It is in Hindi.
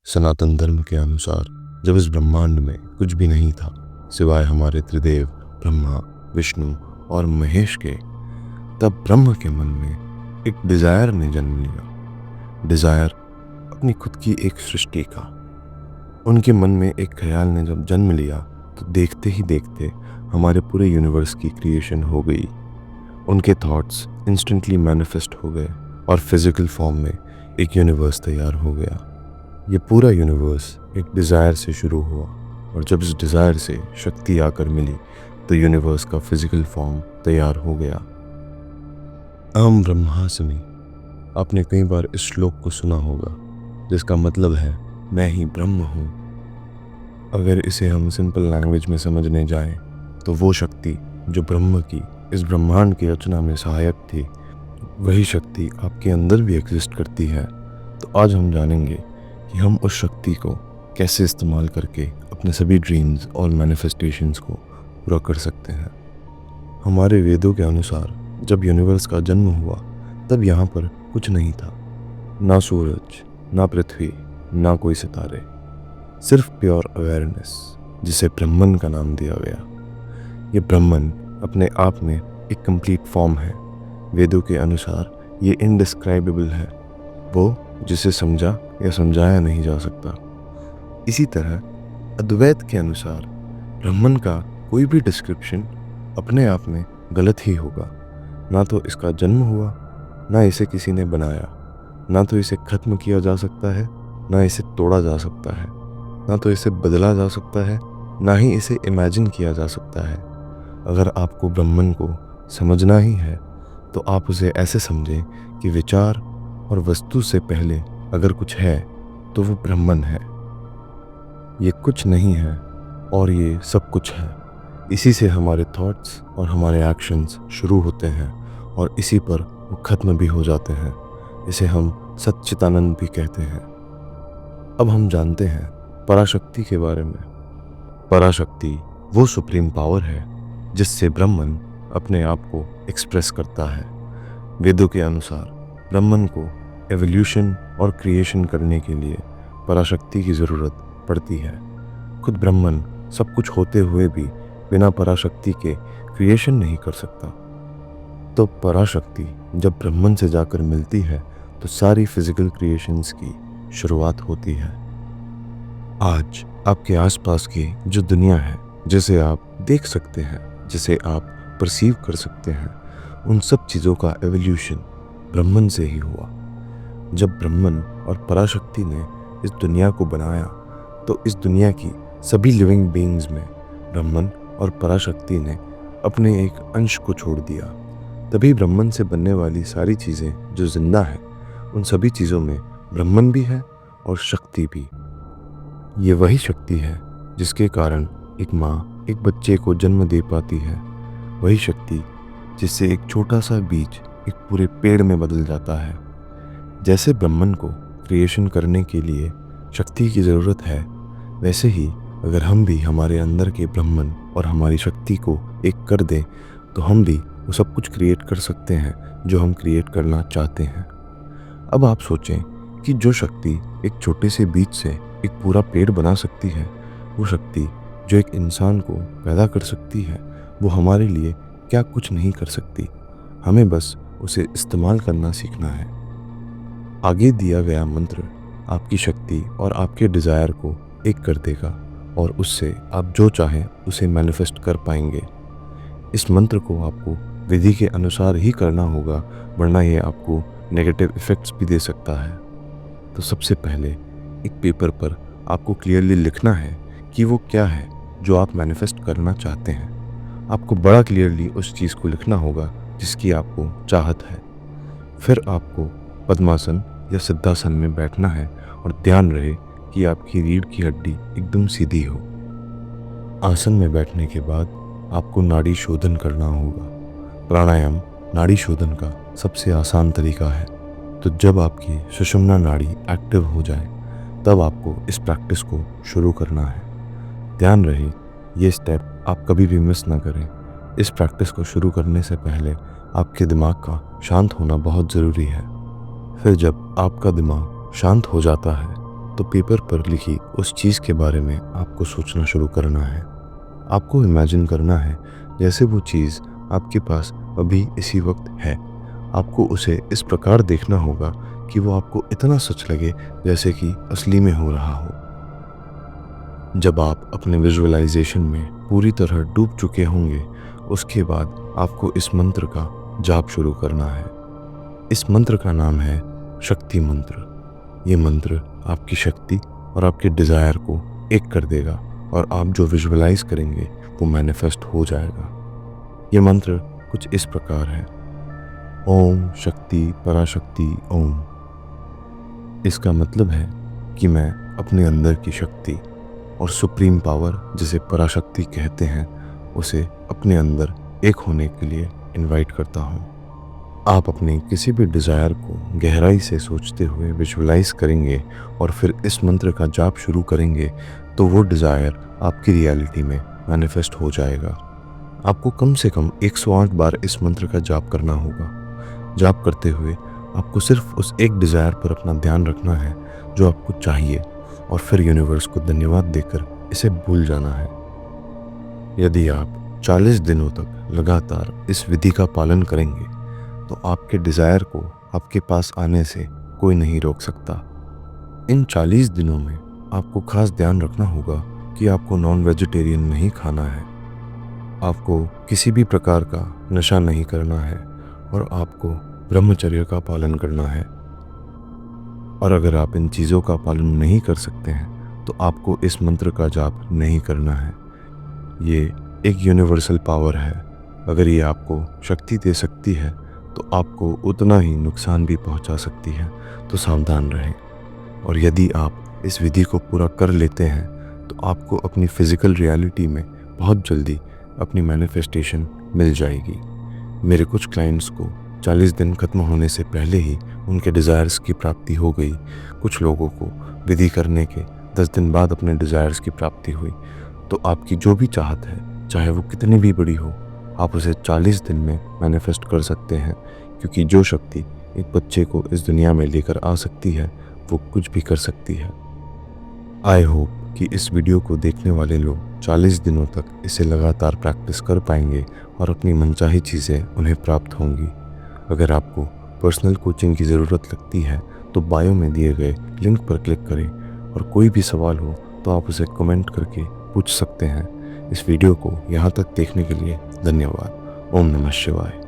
सनातन धर्म के अनुसार जब इस ब्रह्मांड में कुछ भी नहीं था सिवाय हमारे त्रिदेव ब्रह्मा, विष्णु और महेश के, तब ब्रह्म के मन में एक डिजायर ने जन्म लिया। डिजायर अपनी खुद की एक सृष्टि का। उनके मन में एक ख्याल ने जब जन्म लिया तो देखते ही देखते हमारे पूरे यूनिवर्स की क्रिएशन हो गई। उनके थॉट्स इंस्टेंटली मैनिफेस्ट हो गए और फिजिकल फॉर्म में एक यूनिवर्स तैयार हो गया। ये पूरा यूनिवर्स एक डिज़ायर से शुरू हुआ और जब इस डिज़ायर से शक्ति आकर मिली तो यूनिवर्स का फिजिकल फॉर्म तैयार हो गया। अहम ब्रह्मास्मि, आपने कई बार इस श्लोक को सुना होगा जिसका मतलब है मैं ही ब्रह्म हूँ। अगर इसे हम सिंपल लैंग्वेज में समझने जाएं तो वो शक्ति जो ब्रह्म की इस ब्रह्मांड की रचना में सहायक थी, वही शक्ति आपके अंदर भी एग्जिस्ट करती है। तो आज हम जानेंगे कि हम उस शक्ति को कैसे इस्तेमाल करके अपने सभी ड्रीम्स और मैनिफेस्टेशंस को पूरा कर सकते हैं। हमारे वेदों के अनुसार जब यूनिवर्स का जन्म हुआ तब यहाँ पर कुछ नहीं था, ना सूरज, ना पृथ्वी, ना कोई सितारे, सिर्फ प्योर अवेयरनेस जिसे ब्रह्मन का नाम दिया गया। ये ब्रह्मन अपने आप में एक कंप्लीट फॉर्म है। वेदों के अनुसार ये इनडिस्क्राइबेबल है, वो जिसे समझा या समझाया नहीं जा सकता। इसी तरह अद्वैत के अनुसार ब्रह्मन का कोई भी डिस्क्रिप्शन अपने आप में गलत ही होगा। ना तो इसका जन्म हुआ, ना इसे किसी ने बनाया, ना तो इसे खत्म किया जा सकता है, ना इसे तोड़ा जा सकता है, ना तो इसे बदला जा सकता है, ना ही इसे इमेजिन किया जा सकता है। अगर आपको ब्रह्मन को समझना ही है तो आप उसे ऐसे समझें कि विचार और वस्तु से पहले अगर कुछ है तो वो ब्रह्मन है। ये कुछ नहीं है और ये सब कुछ है। इसी से हमारे थॉट्स और हमारे एक्शंस शुरू होते हैं और इसी पर वो खत्म भी हो जाते हैं। इसे हम सच्चिदानंद भी कहते हैं। अब हम जानते हैं पराशक्ति के बारे में। पराशक्ति वो सुप्रीम पावर है जिससे ब्रह्मन अपने आप को एक्सप्रेस करता है। वेदों के अनुसार ब्रह्मन को एवोल्यूशन और क्रिएशन करने के लिए पराशक्ति की ज़रूरत पड़ती है। खुद ब्रह्मन सब कुछ होते हुए भी बिना पराशक्ति के क्रिएशन नहीं कर सकता। तो पराशक्ति जब ब्रह्मन से जाकर मिलती है तो सारी फिजिकल क्रिएशंस की शुरुआत होती है। आज आपके आसपास की जो दुनिया है, जिसे आप देख सकते हैं, जिसे आप परसीव कर सकते हैं, उन सब चीज़ों का एवोल्यूशन ब्रह्मन से ही हुआ। जब ब्रह्मन और पराशक्ति ने इस दुनिया को बनाया तो इस दुनिया की सभी लिविंग बीइंग्स में ब्रह्मन और पराशक्ति ने अपने एक अंश को छोड़ दिया। तभी ब्रह्मन से बनने वाली सारी चीज़ें जो जिंदा है, उन सभी चीज़ों में ब्रह्मन भी है और शक्ति भी। ये वही शक्ति है जिसके कारण एक माँ एक बच्चे को जन्म दे पाती है। वही शक्ति जिससे एक छोटा सा बीज एक पूरे पेड़ में बदल जाता है। जैसे ब्रह्मन को क्रिएशन करने के लिए शक्ति की ज़रूरत है, वैसे ही अगर हम भी हमारे अंदर के ब्रह्मन और हमारी शक्ति को एक कर दें तो हम भी वो सब कुछ क्रिएट कर सकते हैं जो हम क्रिएट करना चाहते हैं। अब आप सोचें कि जो शक्ति एक छोटे से बीज से एक पूरा पेड़ बना सकती है, वो शक्ति जो एक इंसान को पैदा कर सकती है, वो हमारे लिए क्या कुछ नहीं कर सकती। हमें बस उसे इस्तेमाल करना सीखना है। आगे दिया गया मंत्र आपकी शक्ति और आपके डिज़ायर को एक कर देगा और उससे आप जो चाहें उसे मैनिफेस्ट कर पाएंगे। इस मंत्र को आपको विधि के अनुसार ही करना होगा, वरना ये आपको नेगेटिव इफ़ेक्ट्स भी दे सकता है। तो सबसे पहले एक पेपर पर आपको क्लियरली लिखना है कि वो क्या है जो आप मैनिफेस्ट करना चाहते हैं। आपको बड़ा क्लियरली उस चीज़ को लिखना होगा जिसकी आपको चाहत है। फिर आपको पद्मासन या सिद्धासन में बैठना है और ध्यान रहे कि आपकी रीढ़ की हड्डी एकदम सीधी हो। आसन में बैठने के बाद आपको नाड़ी शोधन करना होगा। प्राणायाम नाड़ी शोधन का सबसे आसान तरीका है। तो जब आपकी सुषुम्ना नाड़ी एक्टिव हो जाए तब आपको इस प्रैक्टिस को शुरू करना है। ध्यान रहे ये स्टेप आप कभी भी मिस ना करें। इस प्रैक्टिस को शुरू करने से पहले आपके दिमाग का शांत होना बहुत ज़रूरी है। फिर जब आपका दिमाग शांत हो जाता है तो पेपर पर लिखी उस चीज़ के बारे में आपको सोचना शुरू करना है। आपको इमेजिन करना है जैसे वो चीज़ आपके पास अभी इसी वक्त है। आपको उसे इस प्रकार देखना होगा कि वो आपको इतना सच लगे जैसे कि असली में हो रहा हो। जब आप अपने विजुअलाइजेशन में पूरी तरह डूब चुके होंगे, उसके बाद आपको इस मंत्र का जाप शुरू करना है। इस मंत्र का नाम है शक्ति मंत्र। ये मंत्र आपकी शक्ति और आपके डिज़ायर को एक कर देगा और आप जो विजुअलाइज करेंगे वो मैनिफेस्ट हो जाएगा। ये मंत्र कुछ इस प्रकार है: ओम शक्ति पराशक्ति ओम। इसका मतलब है कि मैं अपने अंदर की शक्ति और सुप्रीम पावर, जिसे पराशक्ति कहते हैं, उसे अपने अंदर एक होने के लिए इनवाइट करता हूँ। आप अपने किसी भी डिज़ायर को गहराई से सोचते हुए विजुअलाइज करेंगे और फिर इस मंत्र का जाप शुरू करेंगे तो वो डिज़ायर आपकी रियलिटी में मैनिफेस्ट हो जाएगा। आपको कम से कम 108 बार इस मंत्र का जाप करना होगा। जाप करते हुए आपको सिर्फ उस एक डिज़ायर पर अपना ध्यान रखना है जो आपको चाहिए और फिर यूनिवर्स को धन्यवाद देकर इसे भूल जाना है। यदि आप 40 दिनों तक लगातार इस विधि का पालन करेंगे तो आपके डिज़ायर को आपके पास आने से कोई नहीं रोक सकता। इन 40 दिनों में आपको खास ध्यान रखना होगा कि आपको नॉन वेजिटेरियन नहीं खाना है, आपको किसी भी प्रकार का नशा नहीं करना है और आपको ब्रह्मचर्य का पालन करना है। और अगर आप इन चीज़ों का पालन नहीं कर सकते हैं तो आपको इस मंत्र का जाप नहीं करना है। ये एक यूनिवर्सल पावर है। अगर ये आपको शक्ति दे सकती है तो आपको उतना ही नुकसान भी पहुंचा सकती है, तो सावधान रहें। और यदि आप इस विधि को पूरा कर लेते हैं तो आपको अपनी फिजिकल रियलिटी में बहुत जल्दी अपनी मैनिफेस्टेशन मिल जाएगी। मेरे कुछ क्लाइंट्स को 40 दिन खत्म होने से पहले ही उनके डिज़ायर्स की प्राप्ति हो गई। कुछ लोगों को विधि करने के 10 दिन बाद अपने डिज़ायर्स की प्राप्ति हुई। तो आपकी जो भी चाहत है, चाहे वो कितनी भी बड़ी हो, आप उसे 40 दिन में मैनिफेस्ट कर सकते हैं, क्योंकि जो शक्ति एक बच्चे को इस दुनिया में लेकर आ सकती है वो कुछ भी कर सकती है। आई होप कि इस वीडियो को देखने वाले लोग 40 दिनों तक इसे लगातार प्रैक्टिस कर पाएंगे और अपनी मनचाही चीज़ें उन्हें प्राप्त होंगी। अगर आपको पर्सनल कोचिंग की ज़रूरत लगती है तो बायो में दिए गए लिंक पर क्लिक करें और कोई भी सवाल हो तो आप उसे कमेंट करके पूछ सकते हैं। इस वीडियो को यहाँ तक देखने के लिए धन्यवाद। ओम नमः शिवाय।